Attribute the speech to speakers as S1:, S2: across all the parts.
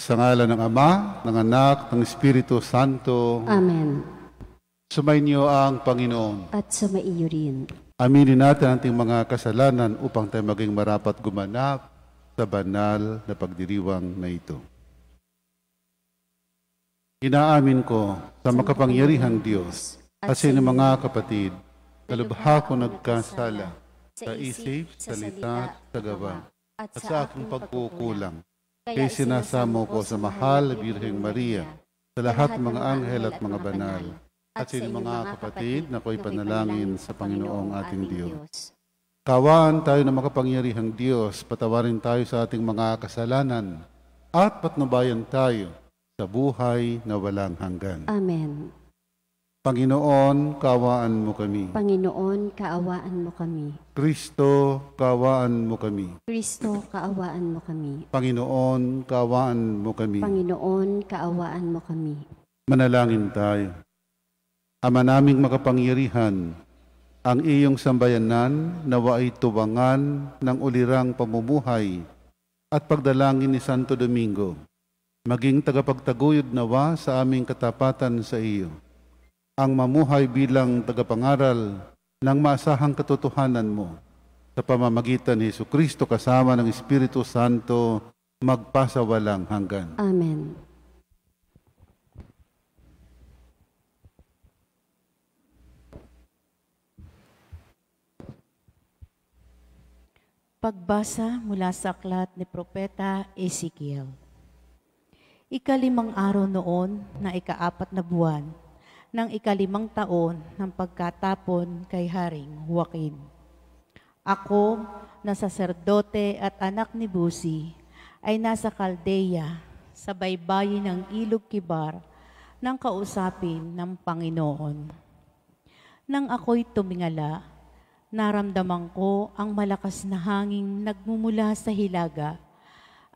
S1: Sa ngalan ng Ama, ng Anak, ng Espiritu Santo.
S2: Amen.
S1: Sumainyo ang Panginoon.
S2: At sumaiyo rin.
S1: Aminin natin ang ating mga kasalanan upang tayo maging marapat gumanap sa banal na pagdiriwang na ito. Inaamin ko sa makapangyarihang Diyos at sa inyong mga kapatid, kalubha ko nagkasala sa isip, salita, sa gawa, at sa aking pagkukulang. Kaya sinasamo ko sa mahal na Birheng Maria, sa lahat ng mga anghel at mga banal, at sa inyong mga kapatid na ako'y panalangin sa Panginoong ating Diyos. Kawaan tayo ng makapangyarihang Diyos, patawarin tayo sa ating mga kasalanan, at patnubayan tayo sa buhay na walang hanggan.
S2: Amen.
S1: Panginoon, kaawaan mo kami.
S2: Panginoon, kaawaan mo kami.
S1: Kristo, kaawaan mo kami.
S2: Kristo, kaawaan mo kami.
S1: Panginoon, kaawaan mo kami.
S2: Panginoon, kaawaan mo kami.
S1: Manalangin tayo. Ama naming makapangyarihan, ang iyong sambayanan nawa ay tuwangan ng ulirang pamumuhay at pagdalangin ni Santo Domingo. Maging tagapagtaguyod nawa sa aming katapatan sa iyo. Ang mamuhay bilang tagapangaral ng maasahang katotohanan mo sa pamamagitan ni Jesucristo kasama ng Espiritu Santo magpasawalang hanggan.
S2: Amen.
S3: Pagbasa mula sa aklat ni Propeta Ezekiel. Ikalimang araw noon na ikaapat na buwan ng ikalimang taon ng pagkatapon kay Haring Joaquin. Ako na saserdote at anak ni Buzi ay nasa Caldea sa baybayin ng Ilog Kibar nang kausapin ng Panginoon. Nang ako'y tumingala, naramdaman ko ang malakas na hangin nagmumula sa hilaga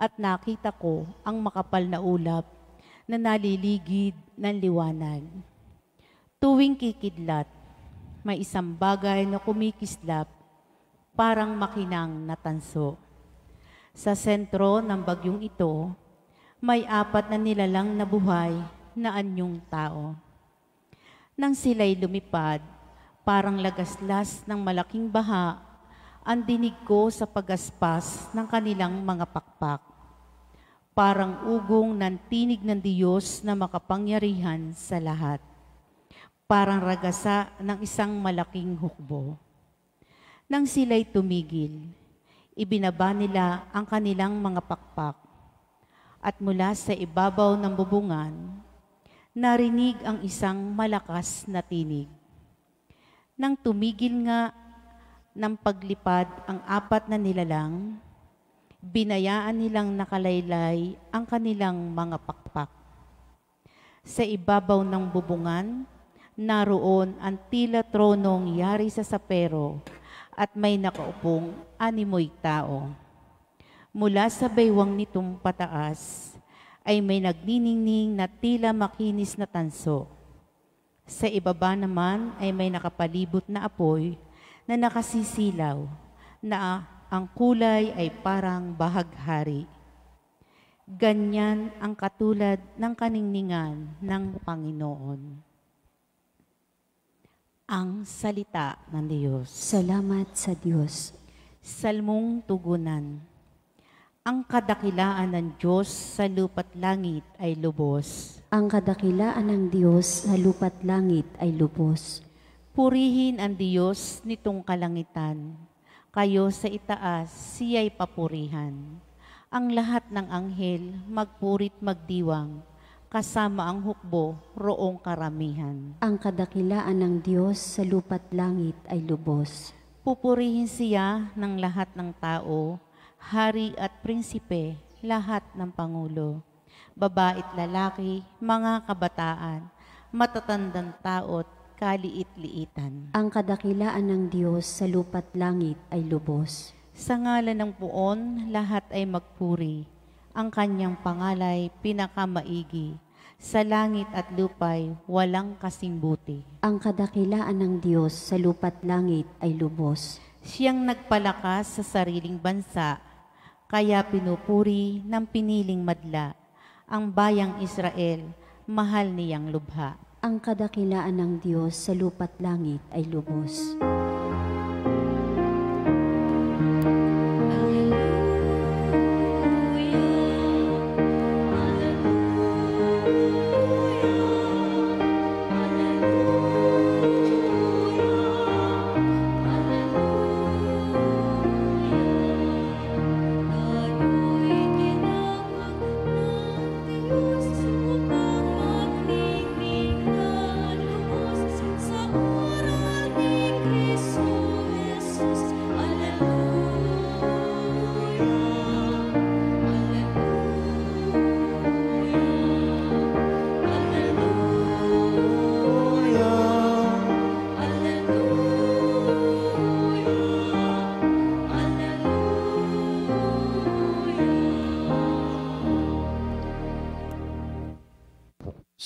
S3: at nakita ko ang makapal na ulap na naliligid ng liwanag. Tuwing kikidlat, may isang bagay na kumikislap, parang makinang na tanso. Sa sentro ng bagyong ito, may 4 na nilalang na buhay na anyong tao. Nang sila'y lumipad, parang lagaslas ng malaking baha, ang dinig ko sa pagaspas ng kanilang mga pakpak. Parang ugong ng tinig ng Diyos na makapangyarihan sa lahat. Parang ragasa ng isang malaking hukbo. Nang sila'y tumigil, ibinaba nila ang kanilang mga pakpak. At mula sa ibabaw ng bubungan, narinig ang isang malakas na tinig. Nang tumigil nga ng paglipad ang 4 na nilalang, binayaan nilang nakalaylay ang kanilang mga pakpak. Sa ibabaw ng bubungan, naroon ang tila tronong yari sa sapero at may nakaupong 6 tao. Mula sa baywang nitong pataas ay may nagniningning na tila makinis na tanso. Sa ibaba naman ay may nakapalibot na apoy na nakasisilaw na ang kulay ay parang bahaghari. Ganyan ang katulad ng kaningningan ng Panginoon. Ang salita ng Diyos.
S2: Salamat sa Diyos.
S3: Salmong tugunan. Ang kadakilaan ng Diyos sa lupa't langit ay lubos.
S2: Ang kadakilaan ng Diyos sa lupa't langit ay lubos.
S3: Purihin ang Diyos nitong kalangitan. Kayo sa itaas, siya'y papurihan. Ang lahat ng anghel magpurit magdiwang, kasama ang hukbo roong karamihan.
S2: Ang kadakilaan ng Diyos sa lupa't langit ay lubos.
S3: Pupurihin siya ng lahat ng tao, hari at prinsipe, lahat ng pangulo, babae't lalaki, mga kabataan, matatandang tao't kaliit-liitan.
S2: Ang kadakilaan ng Diyos sa lupa't langit ay lubos.
S3: Sa ngalan ng Poon, lahat ay magpuri. Ang kanyang pangalay pinakamaigi. Sa langit at lupay, walang kasimbuti.
S2: Ang kadakilaan ng Diyos sa lupa't langit ay lubos.
S3: Siyang nagpalakas sa sariling bansa, kaya pinupuri ng piniling madla. ang bayang Israel, mahal niyang lubha.
S2: Ang kadakilaan ng Diyos sa lupa't langit ay lubos.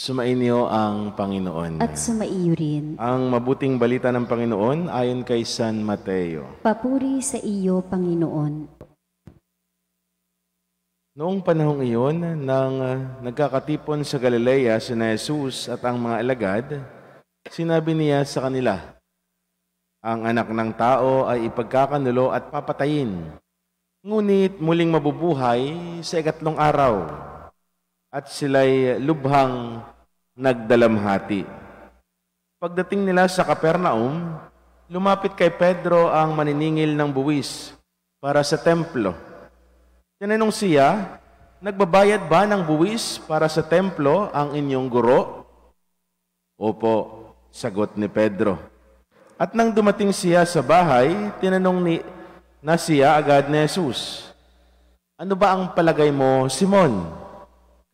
S4: Sumainyo ang Panginoon.
S2: At sumaiyo rin.
S4: Ang mabuting balita ng Panginoon ayon kay San Mateo.
S2: Papuri sa iyo, Panginoon.
S4: Noong panahong iyon, nang nagkakatipon sa Galilea sina Jesus at ang mga alagad, sinabi niya sa kanila, ang anak ng tao ay ipagkakanulo at papatayin, ngunit muling mabubuhay sa ikatlong araw, at sila'y lubhang nagdalamhati. Pagdating nila sa Capernaum, lumapit kay Pedro ang maniningil ng buwis para sa templo. Tinanong siya, nagbabayad ba ng buwis para sa templo ang inyong guro? Opo, sagot ni Pedro. At nang dumating siya sa bahay, tinanong na siya agad ni Jesus, ano ba ang palagay mo, Simon?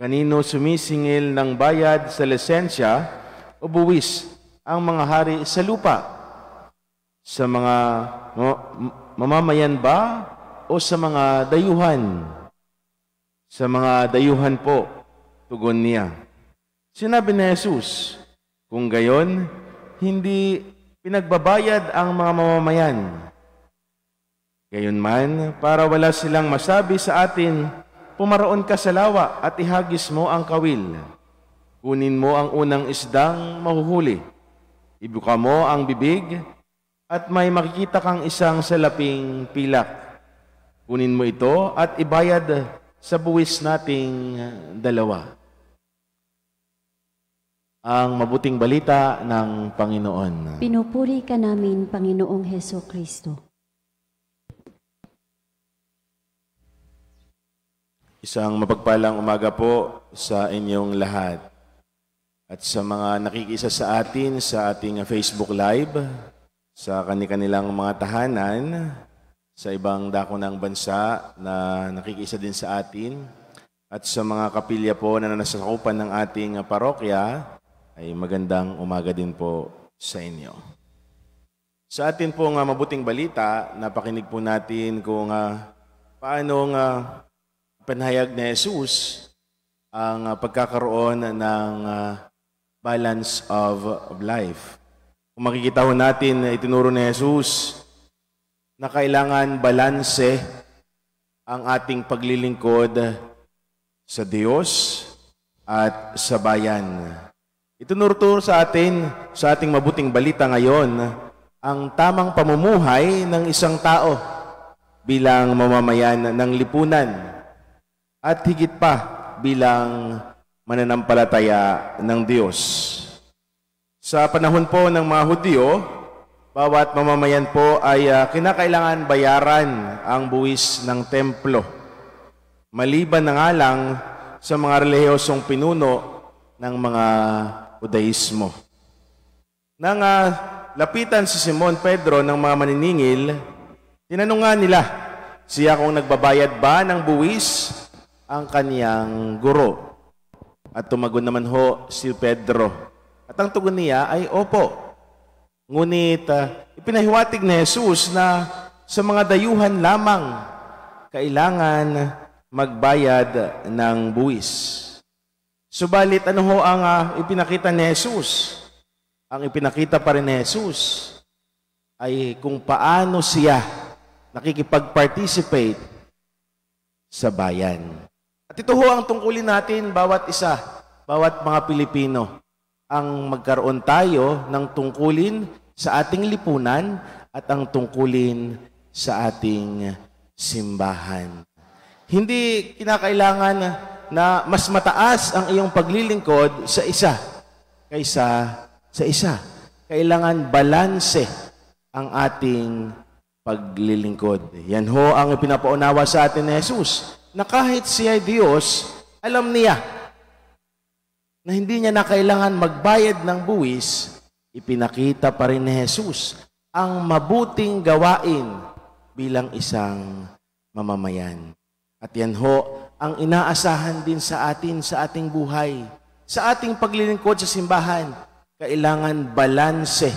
S4: Kanino sumisingil ng bayad sa lisensya o buwis ang mga hari sa lupa? Sa mga mamamayan ba o sa mga dayuhan? Sa mga dayuhan po, tugon niya. Sinabi ni Jesus, kung gayon, hindi pinagbabayad ang mga mamamayan. Gayunman, para wala silang masabi sa atin, pumaroon ka sa lawa at ihagis mo ang kawil. Kunin mo ang unang isdang mahuhuli. Ibuka mo ang bibig at may makikita kang isang salaping pilak. Kunin mo ito at ibayad sa buwis nating dalawa. Ang mabuting balita ng Panginoon.
S2: Pinupuri ka namin, Panginoong Heso Kristo.
S4: Isang mapagpalang umaga po sa inyong lahat. At sa mga nakikisa sa atin sa ating Facebook Live, sa kanilang mga tahanan, sa ibang dako ng bansa na nakikisa din sa atin, at sa mga kapilya po na nasasakupan ng ating parokya, ay magandang umaga din po sa inyo. Sa atin pong mabuting balita, napakinig po natin kung paano panahayag ni Jesus ang pagkakaroon ng balance of life. Kung makikita ho natin, itinuro ni Jesus na kailangan balanse ang ating paglilingkod sa Diyos at sa bayan. Itinuro sa atin, sa ating mabuting balita ngayon, ang tamang pamumuhay ng isang tao bilang mamamayan ng lipunan at higit pa bilang mananampalataya ng Diyos. Sa panahon po ng mga Hudyo, bawat mamamayan po ay kinakailangan bayaran ang buwis ng templo. Maliban na nga lang sa mga relihiyosong pinuno ng mga Judaismo. Nang lapitan si Simon Pedro ng mga maniningil, tinanong nga nila siya kung nagbabayad ba ng buwis ang kaniyang guro. At tumagon naman ho si Pedro. At ang tugon niya ay opo. Ngunit ipinahiwatig ni Jesus na sa mga dayuhan lamang kailangan magbayad ng buwis. Subalit ano ho ang ipinakita ni Jesus? Ang ipinakita pa rin ni Jesus ay kung paano siya nakikipag-participate sa bayan. At ito ho ang tungkulin natin, bawat isa, bawat mga Pilipino, ang magkaroon tayo ng tungkulin sa ating lipunan at ang tungkulin sa ating simbahan. Hindi kinakailangan na mas mataas ang iyong paglilingkod sa isa kaysa sa isa. Kailangan balanse ang ating paglilingkod. Yan ho ang pinapaunawa sa atin ni Jesus, na kahit siya ay Diyos, alam niya na hindi niya na kailangan magbayad ng buwis, ipinakita pa rin ni Jesus ang mabuting gawain bilang isang mamamayan. At yan ho ang inaasahan din sa atin sa ating buhay. Sa ating paglilingkod sa simbahan, kailangan balanse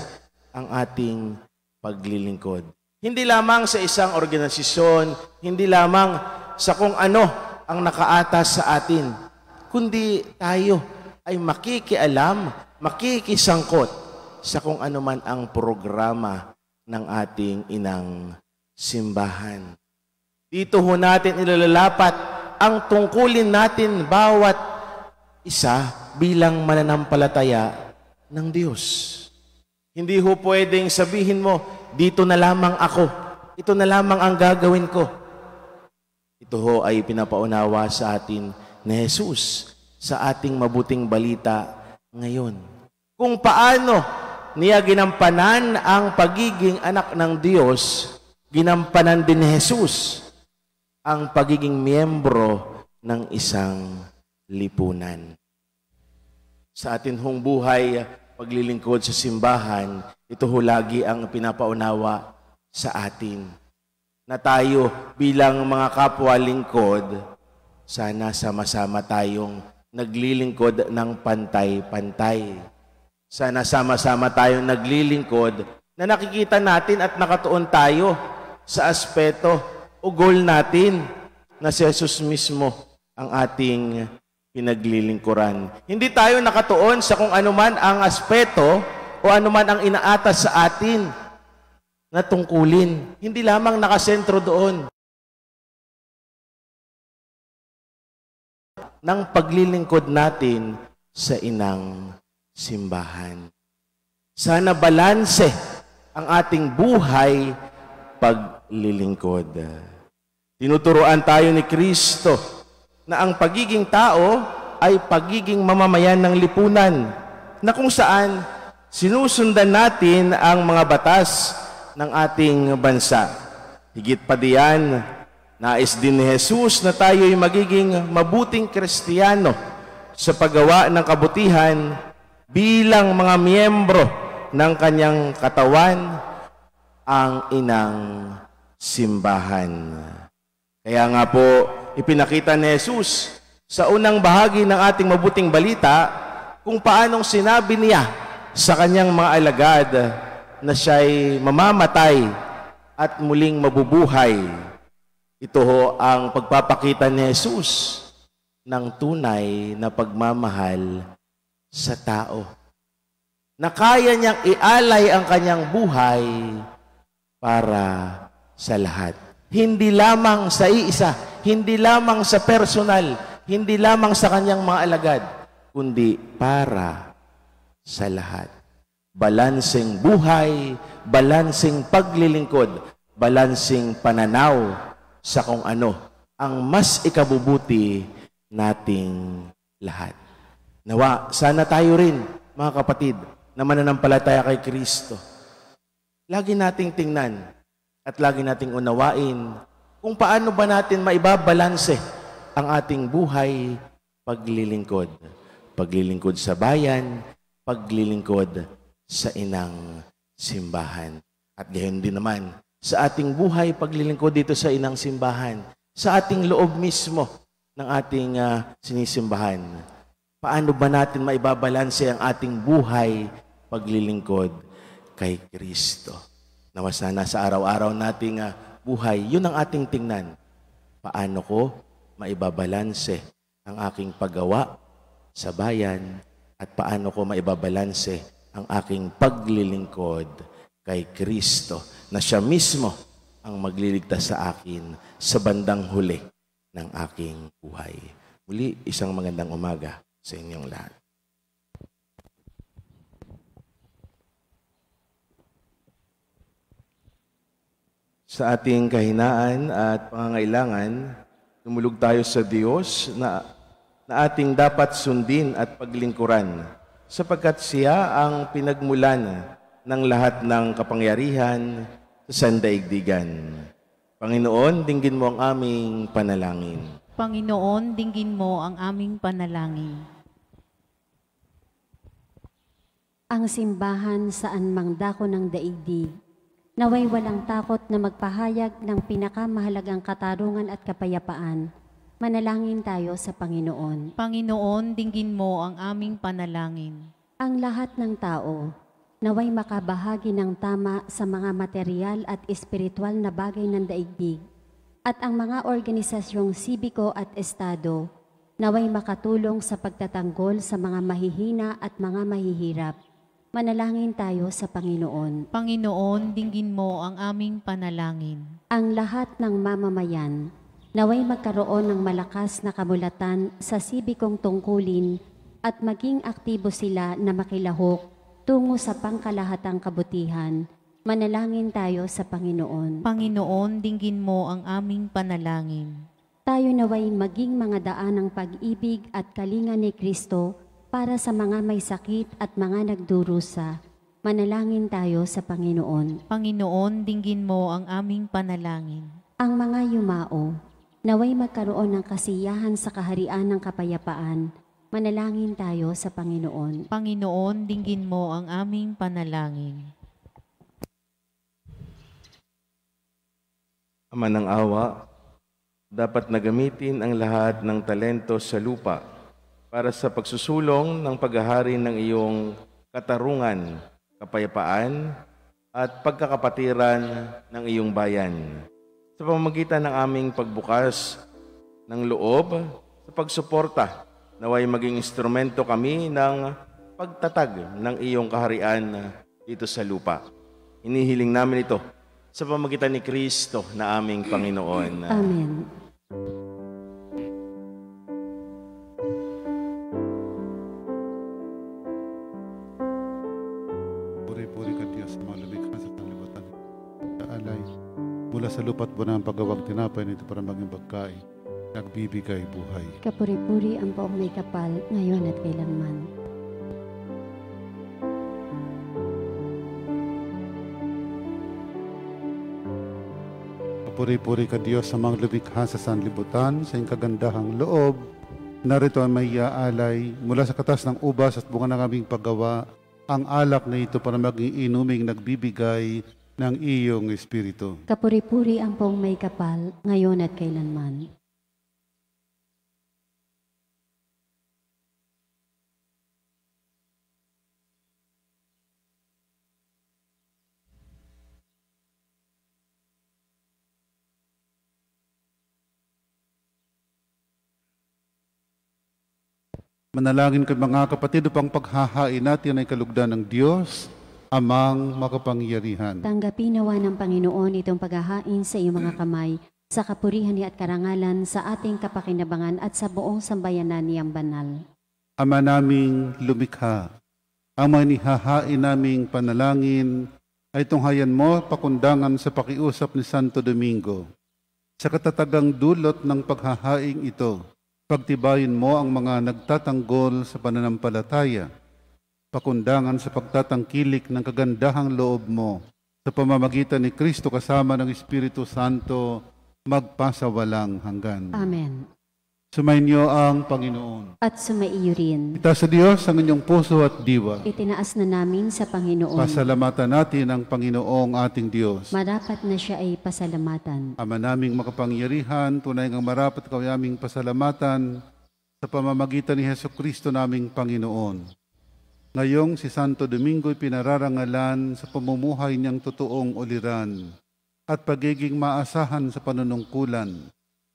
S4: ang ating paglilingkod. Hindi lamang sa isang organisasyon, hindi lamang sa kung ano ang nakaatas sa atin, kundi tayo ay makikialam, makikisangkot sa kung ano man ang programa ng ating inang simbahan. Dito ho natin ilalapat ang tungkulin natin bawat isa bilang mananampalataya ng Diyos. Hindi ho pwedeng sabihin mo, dito na lamang ako, ito na lamang ang gagawin ko. Ito ho ay pinapaunawa sa atin ni Jesus sa ating mabuting balita ngayon. Kung paano niya ginampanan ang pagiging anak ng Diyos, ginampanan din ni Jesus ang pagiging miyembro ng isang lipunan. Sa atin hong buhay, paglilingkod sa simbahan, ito ho lagi ang pinapaunawa sa atin. Na tayo bilang mga kapwa lingkod, sana sama-sama tayong naglilingkod ng pantay-pantay. Sana sama-sama tayong naglilingkod na nakikita natin at nakatuon tayo sa aspeto o goal natin na si Jesus mismo ang ating pinaglilingkuran. Hindi tayo nakatuon sa kung anuman ang aspeto o anuman ang inaatas sa atin na tungkulin. Hindi lamang nakasentro doon ng paglilingkod natin sa inang simbahan. Sana balanse ang ating buhay paglilingkod. Tinuturuan tayo ni Kristo na ang pagiging tao ay pagiging mamamayan ng lipunan, na kung saan sinusundan natin ang mga batas ng ating bansa. Higit pa diyan, nais din ni Jesus na tayo'y magiging mabuting Kristiyano sa paggawa ng kabutihan bilang mga miyembro ng kanyang katawan, ang inang simbahan. Kaya nga po, ipinakita ni Jesus sa unang bahagi ng ating mabuting balita kung paanong sinabi niya sa kanyang mga alagad na siya'y mamamatay at muling mabubuhay. Ito ho ang pagpapakita ni Jesus ng tunay na pagmamahal sa tao. Na kaya niyang ialay ang kanyang buhay para sa lahat. Hindi lamang sa iisa, hindi lamang sa personal, hindi lamang sa kanyang mga alagad, kundi para sa lahat. Balanseng buhay, balanseng paglilingkod, balanseng pananaw sa kung ano ang mas ikabubuti nating lahat. Nawa, sana tayo rin, mga kapatid, na mananampalataya kay Kristo. Lagi nating tingnan at lagi nating unawain kung paano ba natin maibabalanse ang ating buhay paglilingkod. Paglilingkod sa bayan, paglilingkod sa inang simbahan. At gayon din naman, sa ating buhay paglilingkod dito sa inang simbahan, sa ating loob mismo ng ating sinisimbahan. Paano ba natin maibabalanse ang ating buhay paglilingkod kay Kristo? Nawa sana sa araw-araw nating buhay, yun ang ating tingnan. Paano ko maibabalanse ang aking paggawa sa bayan at paano ko maibabalanse ang aking paglilingkod kay Kristo na siya mismo ang magliligtas sa akin sa bandang huli ng aking buhay. Muli, isang magandang umaga sa inyong lahat. Sa ating kahinaan at pangangailangan, tumulog tayo sa Diyos na ating dapat sundin at paglingkuran sapagkat siya ang pinagmulan ng lahat ng kapangyarihan sa sandaigdigan. Panginoon, dinggin mo ang aming panalangin.
S3: Panginoon, dinggin mo ang aming panalangin.
S2: Ang simbahan saan mang dako ng daigdig, naway walang takot na magpahayag ng pinakamahalagang katarungan at kapayapaan. Manalangin tayo sa Panginoon.
S3: Panginoon, dinggin mo ang aming panalangin.
S2: Ang lahat ng tao, naway makabahagi ng tama sa mga material at espiritual na bagay ng daigdig, at ang mga organisasyong sibiko at estado, naway makatulong sa pagtatanggol sa mga mahihina at mga mahihirap. Manalangin tayo sa Panginoon.
S3: Panginoon, dinggin mo ang aming panalangin.
S2: Ang lahat ng mamamayan, naway magkaroon ng malakas na kamulatan sa sibikong tungkulin at maging aktibo sila na makilahok tungo sa pangkalahatang kabutihan. Manalangin tayo sa Panginoon.
S3: Panginoon, dinggin mo ang aming panalangin.
S2: Tayo naway maging mga daan ng pag-ibig at kalinga ni Kristo para sa mga may sakit at mga nagdurusa. Manalangin tayo sa Panginoon.
S3: Panginoon, dinggin mo ang aming panalangin.
S2: Ang mga yumao, naway magkaroon ng kasiyahan sa kaharian ng kapayapaan. Manalangin tayo sa Panginoon.
S3: Panginoon, dinggin mo ang aming panalangin.
S4: Ama ng awa, dapat na gamitin ang lahat ng talento sa lupa para sa pagsusulong ng paghahari ng iyong katarungan, kapayapaan, at pagkakapatiran ng iyong bayan. Sa pamamagitan ng aming pagbukas ng loob sa pagsuporta, naway maging instrumento kami ng pagtatag ng iyong kaharian dito sa lupa. Inihiling namin ito sa pamamagitan ni Kristo na aming Panginoon.
S2: Amen.
S1: Puri-puri ka Diyos, mga lumikha sa sanglibutan. Sa alay, mula sa lupa't buwan ang paggawag tinapay nito para maging pagkain, nagbibigay buhay.
S2: Kapuri-puri ang poong may kapal, ngayon at kailanman.
S1: Puri-puri ka Diyos sa mga lumikha sa sanlibutan, sa iyong kagandahang loob. Narito ang may iaalay mula sa katas ng ubas at bunga ng aming paggawa, ang alak na ito para maging inuming nagbibigay ng iyong Espiritu.
S2: Kapuri-puri ang poong may kapal, ngayon at kailanman.
S1: Manalangin kayo mga kapatid upang paghahain natin ay kalugdan ng Diyos, amang makapangyarihan.
S2: Tanggapin nawa ng Panginoon itong paghahain sa iyong mga kamay, sa kapurihan niya at karangalan, sa ating kapakinabangan at sa buong sambayanan niyang banal.
S1: Ama naming lumikha, ang mga nihahain naming panalangin ay tunghayan mo pakundangan sa pakiusap ni Santo Domingo. Sa katatagang dulot ng paghahaing ito, pagtibayin mo ang mga nagtatanggol sa pananampalataya, pakundangan sa pagtatangkilik ng kagandahang loob mo sa pamamagitan ni Kristo kasama ng Espiritu Santo magpasawalang hanggan.
S2: Amen.
S1: Sumainyo ang Panginoon.
S2: At sumaiyo rin.
S1: Itaas sa Diyos ang inyong puso at diwa.
S2: Itinaas na namin sa Panginoon.
S1: Pasalamatan natin ang Panginoong ating Diyos.
S2: Marapat na siya ay pasalamatan.
S1: Ama naming makapangyarihan, tunay ngang marapat ka aming pasalamatan sa pamamagitan ni Hesukristo naming Panginoon. Ngayong si Santo Domingo'y pinararangalan sa pamumuhay niyang totoong uliran at pagiging maasahan sa panunungkulan.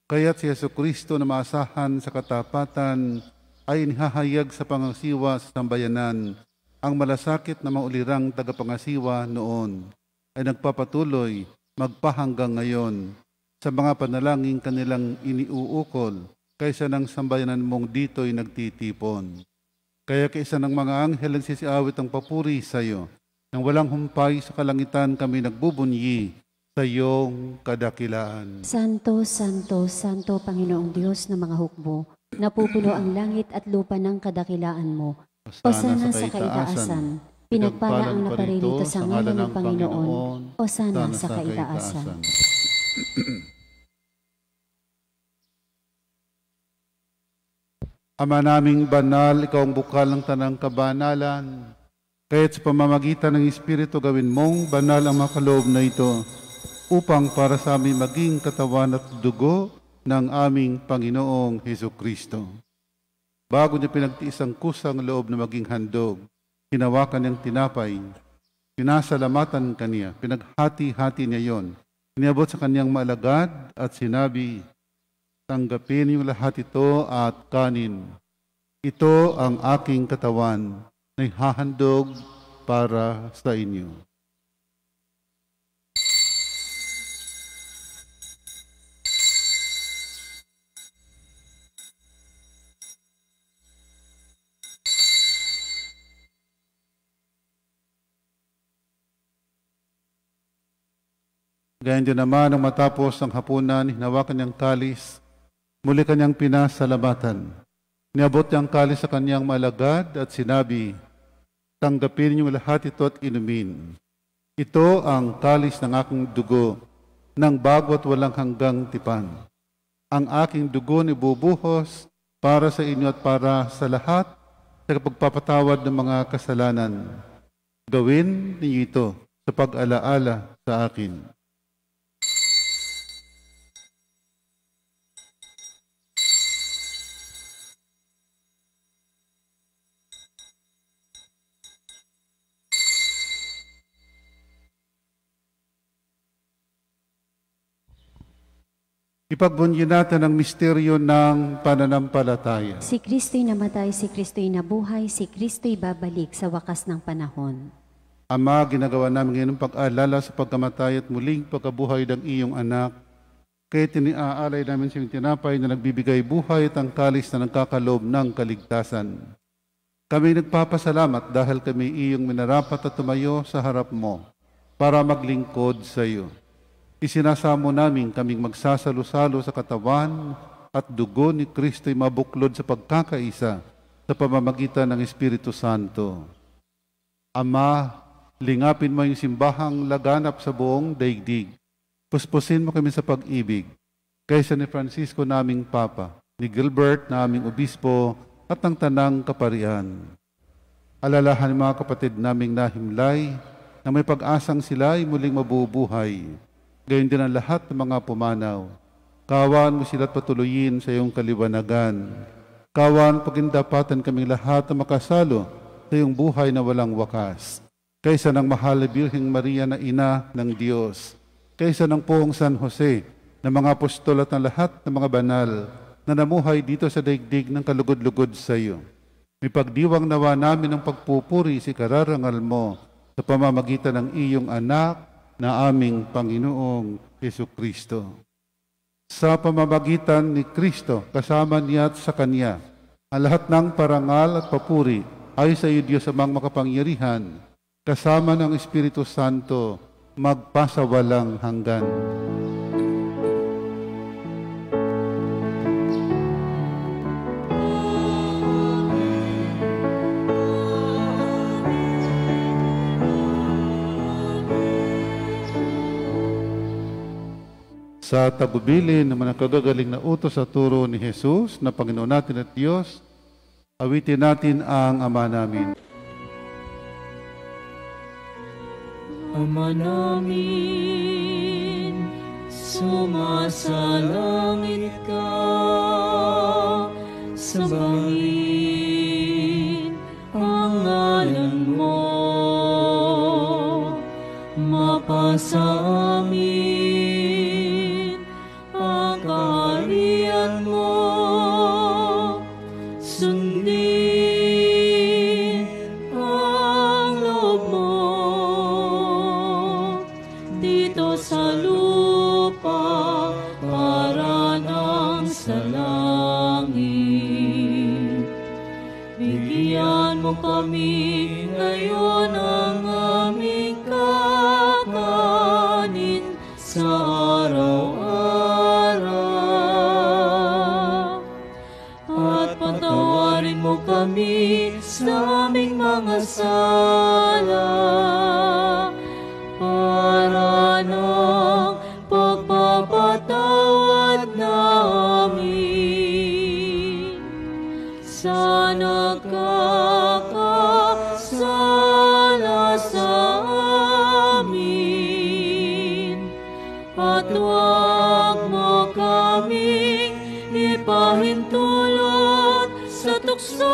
S1: Kaya't si Hesukristo na maasahan sa katapatan ay inihahayag sa pangasiwa sa sambayanan. Ang malasakit na maulirang tagapangasiwa noon ay nagpapatuloy magpahanggang ngayon sa mga panalangin kanilang iniuukol kaysa ng sambayanan mong dito'y nagtitipon. Kaya kaisa ng mga anghel ang sisiawit ang papuri sa iyo. Nang walang humpay sa kalangitan kami nagbubunyi sa iyong kadakilaan.
S2: Santo, Santo, Santo, Panginoong Diyos ng mga hukbo, napupuno ang langit at lupa ng kadakilaan mo. Hosana sa kaitaasan, pinagpala ang naparirito sa ngalan ng Panginoon. Hosana sa kaitaasan.
S1: Ama naming banal, ikaw ang bukal ng tanang kabanalan. Kaya't sa pamamagitan ng Espiritu gawin mong banal ang makaloob na ito upang para sa amin maging katawan at dugo ng aming Panginoong Hesukristo. Bago niya pinagtiis ang kusang loob na maging handog, hinawakan niyang tinapay, pinasalamatan kaniya, pinaghati-hati niya yon, iniabot sa kaniyang maalagad at sinabi, tanggapin niyo lahat ito at kanin. Ito ang aking katawan na ihahandog para sa inyo. Gayon din naman ang matapos ng hapunan, hinawakan niyang kalis, muli kanyang pinasalamatan. Niabot niyang kalis sa kanyang malagad at sinabi, tanggapin niyo lahat ito at inumin. Ito ang kalis ng aking dugo, ng bago at walang hanggang tipan. Ang aking dugo ni bubuhos para sa inyo at para sa lahat sa pagpapatawad ng mga kasalanan. Gawin niyo ito sa pag-alaala sa akin. Ipagbunyi natin ang misteryo ng pananampalataya.
S2: Si Kristo'y namatay, si Kristo'y nabuhay, si Kristo'y babalik sa wakas ng panahon.
S1: Ama, ginagawa namin ngayon pag-alala sa pagkamatay at muling pagkabuhay ng iyong anak. Kaya tiniaalay namin siyang tinapay na nagbibigay buhay at ang kalis na nagkakaloob ng kaligtasan. Kami nagpapasalamat dahil kami iyong minarapat at tumayo sa harap mo para maglingkod sa iyo. Isinasamo namin kaming magsasalo-salo sa katawan at dugo ni Kristo'y mabuklod sa pagkakaisa sa pamamagitan ng Espiritu Santo. Ama, lingapin mo yung simbahang laganap sa buong daigdig. Puspusin mo kami sa pag-ibig, kaysa ni Francisco naming Papa, ni Gilbert naming Obispo at ng Tanang Kaparian. Alalahan mga kapatid naming nahimlay na may pag-asang sila ay muling mabubuhay. Gayon din ang lahat ng mga pumanaw. Kawan mo sila't patuloyin sa iyong kaliwanagan. Kawan pagindapatan kaming lahat na makasalo sa iyong buhay na walang wakas. Kaysa ng mahal na Birheng Maria na ina ng Diyos. Kaysa ng Poong San Jose, ng mga apostol at ng lahat ng mga banal na namuhay dito sa daigdig ng kalugod-lugod sa iyo. May pagdiwang nawa namin ng pagpupuri si kararangal mo sa pamamagitan ng iyong anak na aming Panginoong Hesukristo. Sa pamamagitan ni Kristo, kasama niya at sa Kanya, ang lahat ng parangal at papuri ay sa iyo, Diyos amang makapangyarihan, kasama ng Espiritu Santo, magpasawalang hanggan. Sa tagubilin ng mga kagagaling na utos sa turo ni Jesus na Panginoon natin at Diyos, awitin natin ang Ama namin.
S5: Ama namin, sumasalangit ka, sambahin ang ngalan mo, mapasa amin ang kaharian mo, sundin ang loob mo dito sa lupa para ng sa langit. mo kami ngayon ang aming kakanin sa araw-araw. At patawarin mo kami sa aming mga sala para ng pagpapatawad namin sa nagkakasala sa amin. At huwag mo kaming ipahintulot sa tukso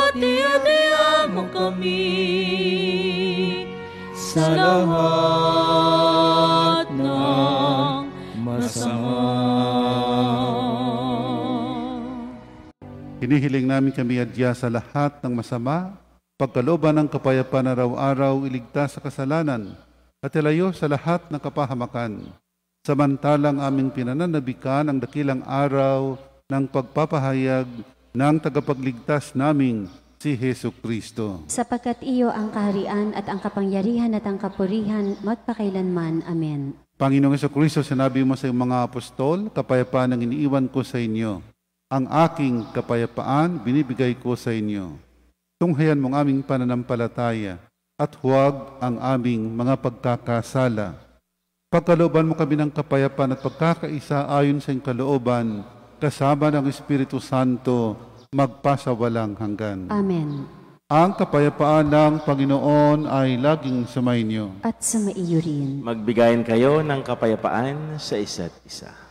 S5: at iadya mo kami sa lahat ng masama.
S1: Hinihiling namin kami adya sa lahat ng masama, pagkalooban ng kapayapaan araw-araw, iligtas sa kasalanan, at ilayo sa lahat ng kapahamakan. Samantalang aming pinananabikan ang dakilang araw ng pagpapahayag ng tagapagligtas naming si Hesu Kristo.
S2: Sapagkat iyo ang kaharian at ang kapangyarihan at ang kapurihan magpakailanman. Amen.
S1: Panginoong Hesu Kristo, sinabi mo sa iyong mga apostol, kapayapaan ang iniiwan ko sa inyo. Ang aking kapayapaan binibigay ko sa inyo. Tunghayan mong aming pananampalataya at huwag ang aming mga pagkakasala. Pagkalooban mo kami ng kapayapaan at pagkakaisa ayon sa iyong kalooban, kasama ng Espiritu Santo, magpasawalang hanggan.
S2: Amen.
S1: Ang kapayapaan ng Panginoon ay laging sumainyo.
S2: At sumaiyo rin.
S4: Magbigayan kayo ng kapayapaan sa isa't isa.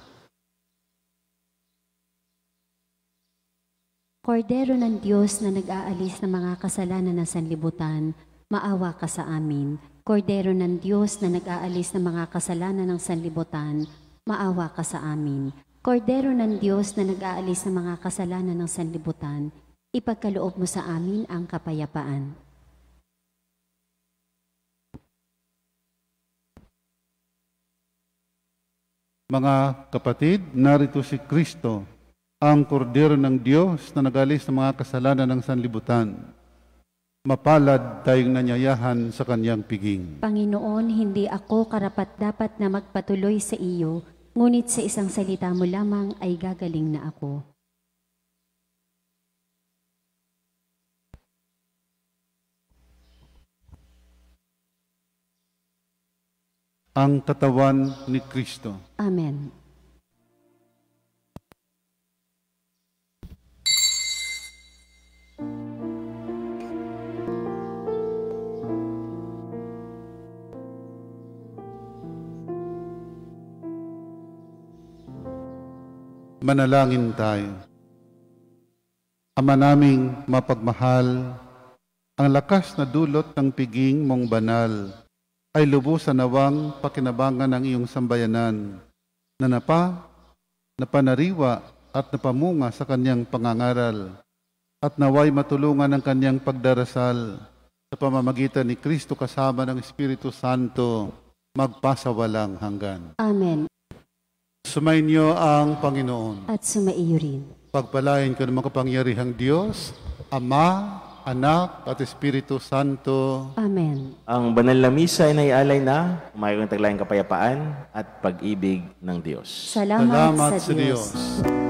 S2: Kordero ng Diyos na nag-aalis ng mga kasalanan ng sanlibutan, maawa ka sa amin. Kordero ng Diyos na nag-aalis ng mga kasalanan ng sanlibutan, maawa ka sa amin. Kordero ng Diyos na nag-aalis ng mga kasalanan ng sanlibutan, ipagkaloob mo sa amin ang kapayapaan.
S1: Mga kapatid, narito si Kristo, ang kordero ng Diyos na nag-aalis ng mga kasalanan ng sanlibutan. Mapalad tayong nanyayahan sa kanyang piging.
S2: Panginoon, hindi ako karapat-dapat na magpatuloy sa iyo, ngunit sa isang salita mo lamang ay gagaling na ako.
S1: Ang katawan ni Kristo.
S2: Amen.
S1: Manalangin tayo. Ama naming mapagmahal, ang lakas na dulot ng piging mong banal ay lubusan nawang pakinabangan ng iyong sambayanan na napanariwa at napamunga sa kanyang pangangaral at naway matulungan ng kanyang pagdarasal sa pamamagitan ni Kristo kasama ng Espiritu Santo magpasawalang hanggan.
S2: Amen.
S1: Sumainyo ang Panginoon.
S2: At sumaiyo rin.
S1: Pagpalain ka ng makapangyarihang Diyos, Ama, Anak, at Espiritu Santo.
S2: Amen.
S4: Ang banal na misa ay naialay na umayon ng taglayang kapayapaan at pag-ibig ng Diyos.
S2: Salamat sa
S1: sa
S2: Diyos.
S1: Diyos.